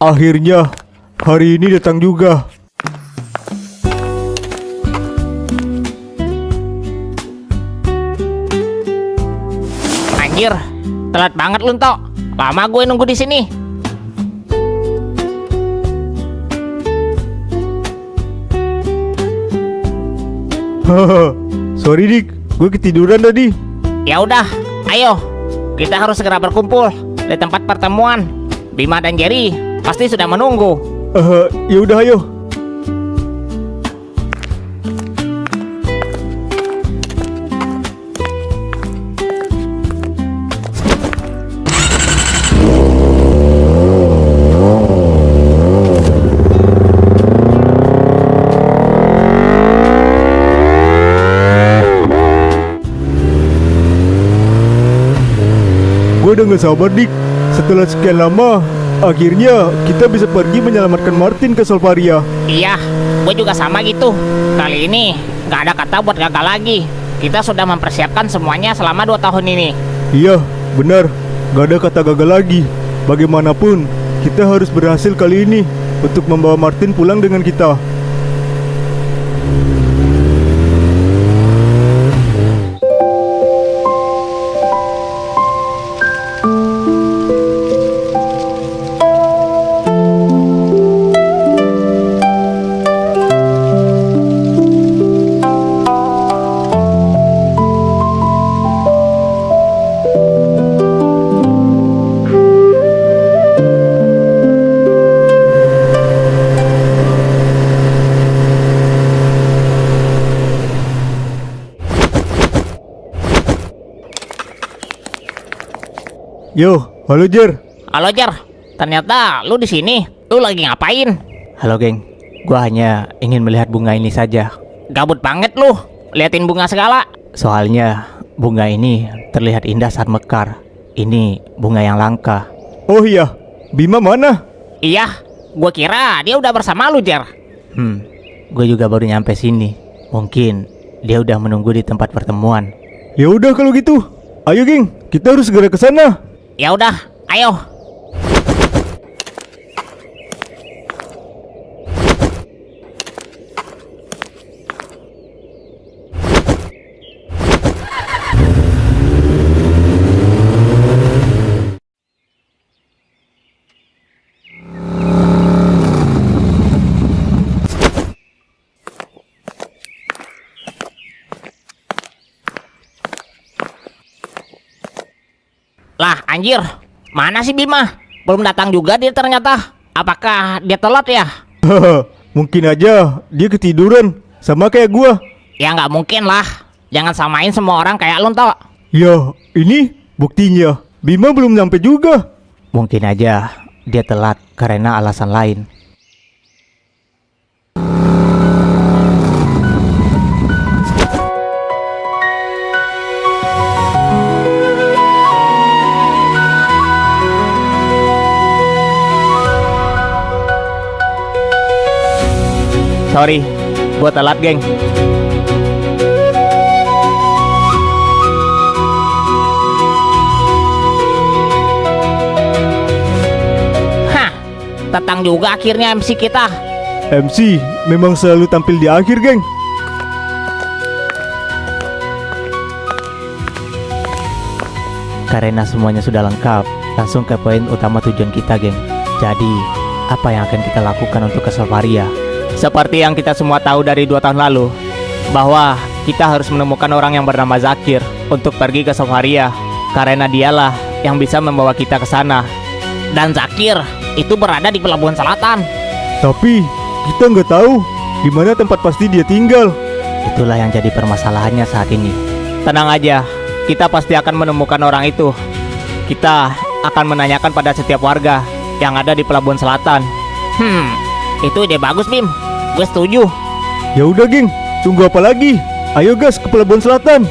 Akhirnya hari ini datang juga. Anjir, telat banget lu, Tok. Lama gue nunggu di sini. Haha, sorry Dik, gue ketiduran tadi. Ya udah, ayo. Kita harus segera berkumpul di tempat pertemuan. Bima dan Jerry pasti sudah menunggu. Ya udah ayo. Gue udah gak sabar Dik. Setelah sekian lama, akhirnya kita bisa pergi menyelamatkan Martin ke Solvaria. Iya, gue juga sama gitu. Kali ini gak ada kata buat gagal lagi. Kita sudah mempersiapkan semuanya selama 2 tahun ini. Iya, benar. Gak ada kata gagal lagi. Bagaimanapun, kita harus berhasil kali ini untuk membawa Martin pulang dengan kita. Yo, halo Jer. Halo Jar, ternyata lu di sini. Lu lagi ngapain? Halo geng, gua hanya ingin melihat bunga ini saja. Gabut banget lu, liatin bunga segala. Soalnya bunga ini terlihat indah saat mekar. Ini bunga yang langka. Oh iya, Bima mana? Iya, gue kira dia udah bersama lu Jar. Gue juga baru nyampe sini. Mungkin dia udah menunggu di tempat pertemuan. Ya udah kalau gitu. Ayo geng, kita harus segera ke sana. Ya udah, ayo. Lah anjir, mana sih Bima? Belum datang juga dia ternyata. Apakah dia telat ya? Haha, mungkin aja dia ketiduran sama kayak gua. Ya nggak mungkin lah. Jangan samain semua orang kayak lu, Tok. Ya, ini buktinya. Bima belum nyampe juga. Mungkin aja dia telat karena alasan lain. Sorry, gua telat geng. Hah, datang juga akhirnya MC kita. MC memang selalu tampil di akhir, geng. Karena semuanya sudah lengkap, langsung ke poin utama tujuan kita geng. Jadi, apa yang akan kita lakukan untuk ke Solvaria? Seperti yang kita semua tahu dari 2 tahun lalu, bahwa kita harus menemukan orang yang bernama Zakir untuk pergi ke Solvaria, karena dialah yang bisa membawa kita ke sana. Dan Zakir itu berada di Pelabuhan Selatan. Tapi kita nggak tahu di mana tempat pasti dia tinggal. Itulah yang jadi permasalahannya saat ini. Tenang aja, kita pasti akan menemukan orang itu. Kita akan menanyakan pada setiap warga yang ada di Pelabuhan Selatan. Itu ide bagus Bim. Gue setuju. Ya udah, geng. Tunggu apa lagi? Ayo gas ke Pelabuhan Selatan.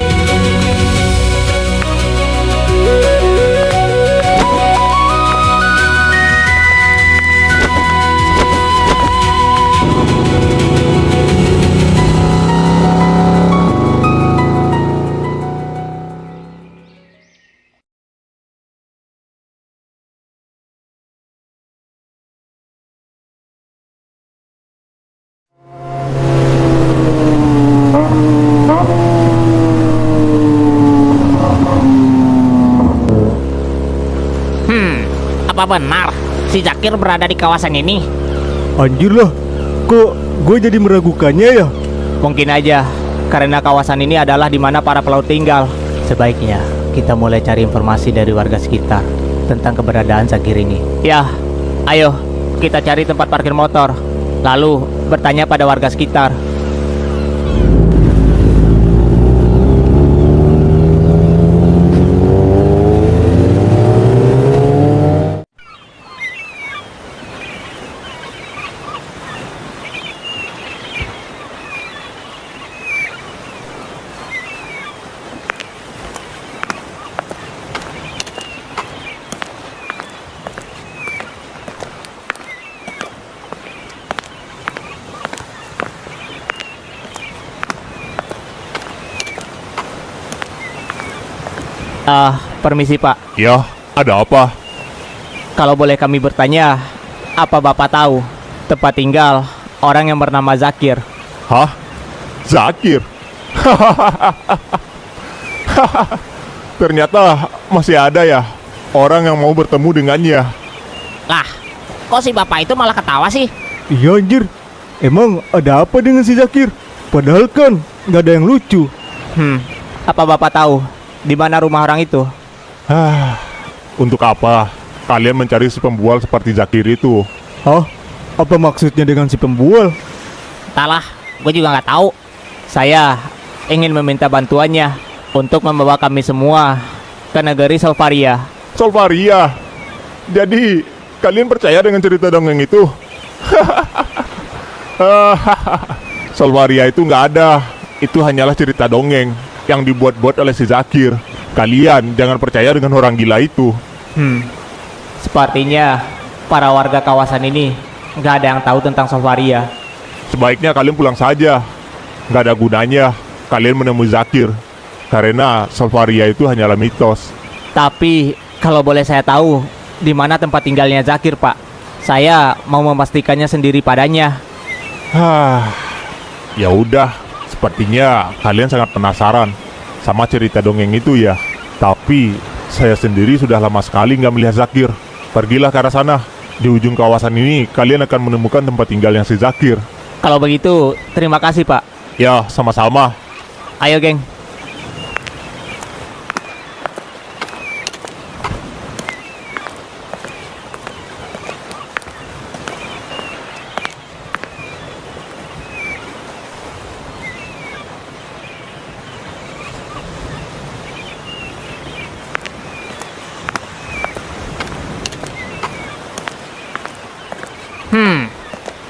Apa benar si Zakir berada di kawasan ini? Anjir lah, kok gue jadi meragukannya ya? Mungkin aja karena kawasan ini adalah di mana para pelaut tinggal. Sebaiknya kita mulai cari informasi dari warga sekitar tentang keberadaan Zakir ini. Ya, ayo kita cari tempat parkir motor, lalu bertanya pada warga sekitar. Permisi Pak, Ya, ada apa? kalau boleh kami bertanya, apa Bapak tahu tempat tinggal orang yang bernama Zakir? Hah? Zakir? Ternyata masih ada ya orang yang mau bertemu dengannya. Lah, kok si bapak itu malah ketawa sih? Iya anjir, emang ada apa dengan si Zakir? Padahal kan nggak ada yang lucu. Apa Bapak tahu di mana rumah orang itu? Untuk apa kalian mencari si pembual seperti Zakir itu? Hah? Apa maksudnya dengan si pembual? Entahlah, gue juga nggak tahu. Saya ingin meminta bantuannya untuk membawa kami semua ke negeri Solvaria. Solvaria. Jadi kalian percaya dengan cerita dongeng itu? Solvaria itu nggak ada. Itu hanyalah cerita dongeng yang dibuat-buat oleh si Zakir. Kalian jangan percaya dengan orang gila itu. Sepertinya para warga kawasan ini nggak ada yang tahu tentang Solvaria. Sebaiknya kalian pulang saja. Nggak ada gunanya kalian menemui Zakir, karena Solvaria itu hanyalah mitos. Tapi kalau boleh saya tahu di mana tempat tinggalnya Zakir, Pak? Saya mau memastikannya sendiri padanya. Ya udah, sepertinya kalian sangat penasaran sama cerita dongeng itu ya. Tapi saya sendiri sudah lama sekali nggak melihat Zakir. Pergilah ke arah sana. Di ujung kawasan ini kalian akan menemukan tempat tinggalnya si Zakir. Kalau begitu, terima kasih, Pak. Ya, sama-sama. Ayo, geng.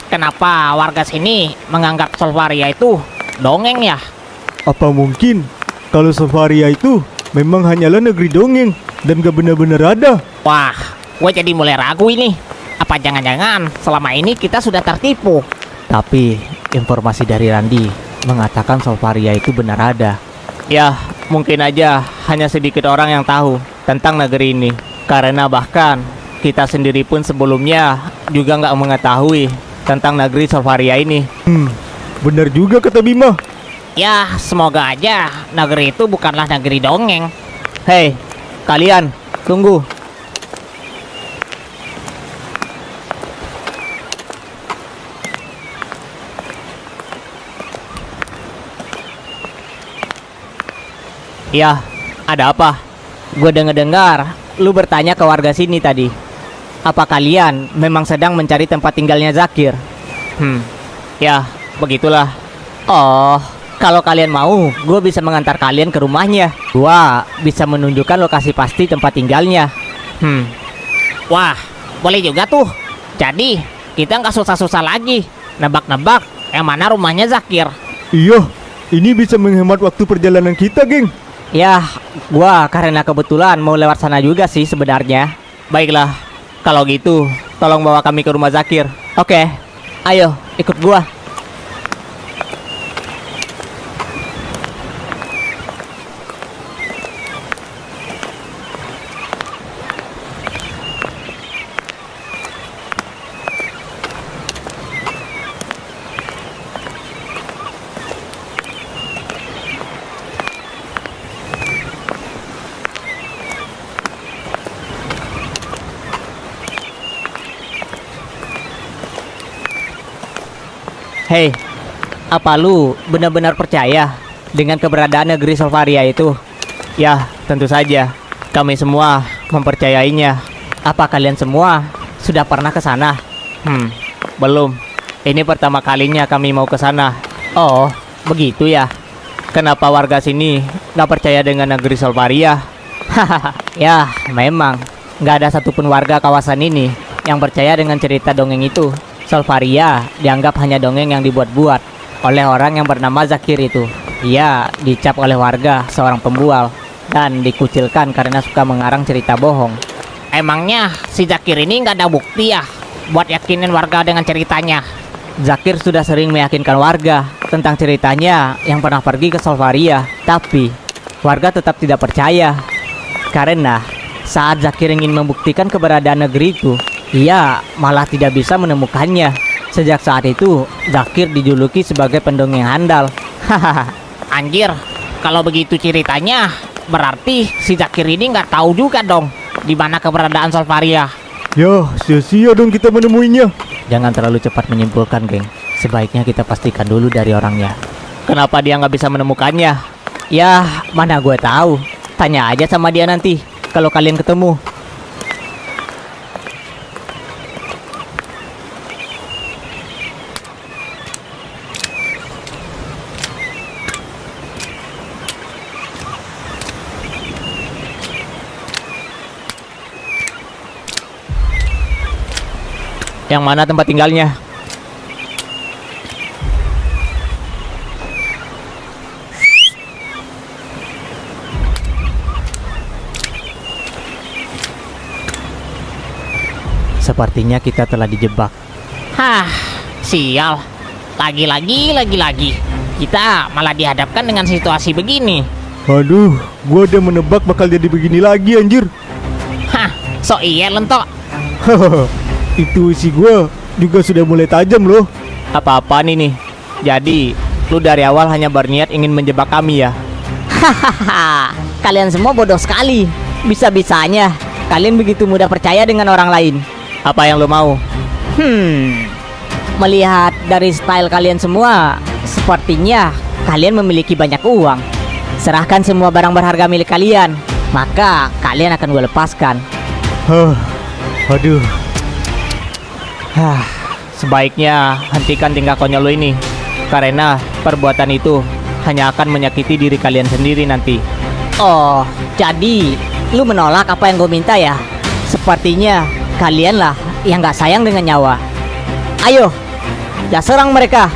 Kenapa warga sini menganggap Solvaria itu dongeng ya? Apa mungkin kalau Solvaria itu memang hanyalah negeri dongeng dan gak benar-benar ada? Wah, gue jadi mulai ragu ini. Apa jangan-jangan selama ini kita sudah tertipu? Tapi informasi dari Randi mengatakan Solvaria itu benar ada. Ya, mungkin aja hanya sedikit orang yang tahu tentang negeri ini. Karena bahkan kita sendiri pun sebelumnya juga nggak mengetahui tentang negeri Solvaria ini. Benar juga kata Bima. Ya, semoga aja negeri itu bukanlah negeri dongeng. Hei, kalian, tunggu. Ya, ada apa? Gue dengar lu bertanya ke warga sini tadi. Apa kalian memang sedang mencari tempat tinggalnya Zakir? Ya, begitulah. Oh, kalau kalian mau, gue bisa mengantar kalian ke rumahnya. Gua bisa menunjukkan lokasi pasti tempat tinggalnya. Wah, boleh juga tuh. Jadi, kita nggak susah-susah lagi nebak-nebak yang mana rumahnya Zakir. Iya, ini bisa menghemat waktu perjalanan kita, geng. Ya, gua karena kebetulan mau lewat sana juga sih sebenarnya. Baiklah, kalau gitu, tolong bawa kami ke rumah Zakir. Oke, ayo ikut gua. Hei, apa lu benar-benar percaya dengan keberadaan negeri Solvaria itu? Ya, tentu saja. Kami semua mempercayainya. Apa kalian semua sudah pernah ke sana? Belum. Ini pertama kalinya kami mau ke sana. Oh, begitu ya. Kenapa warga sini nggak percaya dengan negeri Solvaria? Hahaha, ya memang nggak ada satupun warga kawasan ini yang percaya dengan cerita dongeng itu. Solvaria dianggap hanya dongeng yang dibuat-buat oleh orang yang bernama Zakir itu. Ia dicap oleh warga seorang pembual dan dikucilkan karena suka mengarang cerita bohong. Emangnya si Zakir ini nggak ada bukti ya buat yakinin warga dengan ceritanya? Zakir sudah sering meyakinkan warga tentang ceritanya yang pernah pergi ke Solvaria, tapi warga tetap tidak percaya. Karena saat Zakir ingin membuktikan keberadaan negeri itu, ia malah tidak bisa menemukannya. Sejak saat itu, Zakir dijuluki sebagai pendongeng handal. Hahaha. Anjir, kalau begitu ceritanya, berarti si Zakir ini nggak tahu juga dong di mana keberadaan Solvaria. Ya, sia-sia dong kita menemuinya. Jangan terlalu cepat menyimpulkan, geng. Sebaiknya kita pastikan dulu dari orangnya. Kenapa dia nggak bisa menemukannya? Ya, mana gue tahu. Tanya aja sama dia nanti kalau kalian ketemu. Yang mana tempat tinggalnya? Sepertinya kita telah dijebak. Hah, sial. Lagi-lagi. Kita malah dihadapkan dengan situasi begini. Aduh, gua udah menebak bakal jadi begini lagi anjir. Hah, so iya lentok. Hahaha. Intuisi gua juga sudah mulai tajam loh. Apa-apaan ini? Jadi, lu dari awal hanya berniat ingin menjebak kami ya? Hahaha, kalian semua bodoh sekali. Bisa-bisanya kalian begitu mudah percaya dengan orang lain. Apa yang lu mau? Melihat dari style kalian semua, sepertinya kalian memiliki banyak uang. Serahkan semua barang berharga milik kalian, maka kalian akan gue lepaskan. Aduh. Sebaiknya hentikan tingkah konyol lu ini, karena perbuatan itu hanya akan menyakiti diri kalian sendiri nanti. Oh, jadi lu menolak apa yang gue minta ya? Sepertinya kalianlah yang gak sayang dengan nyawa. Ayo, kita serang mereka.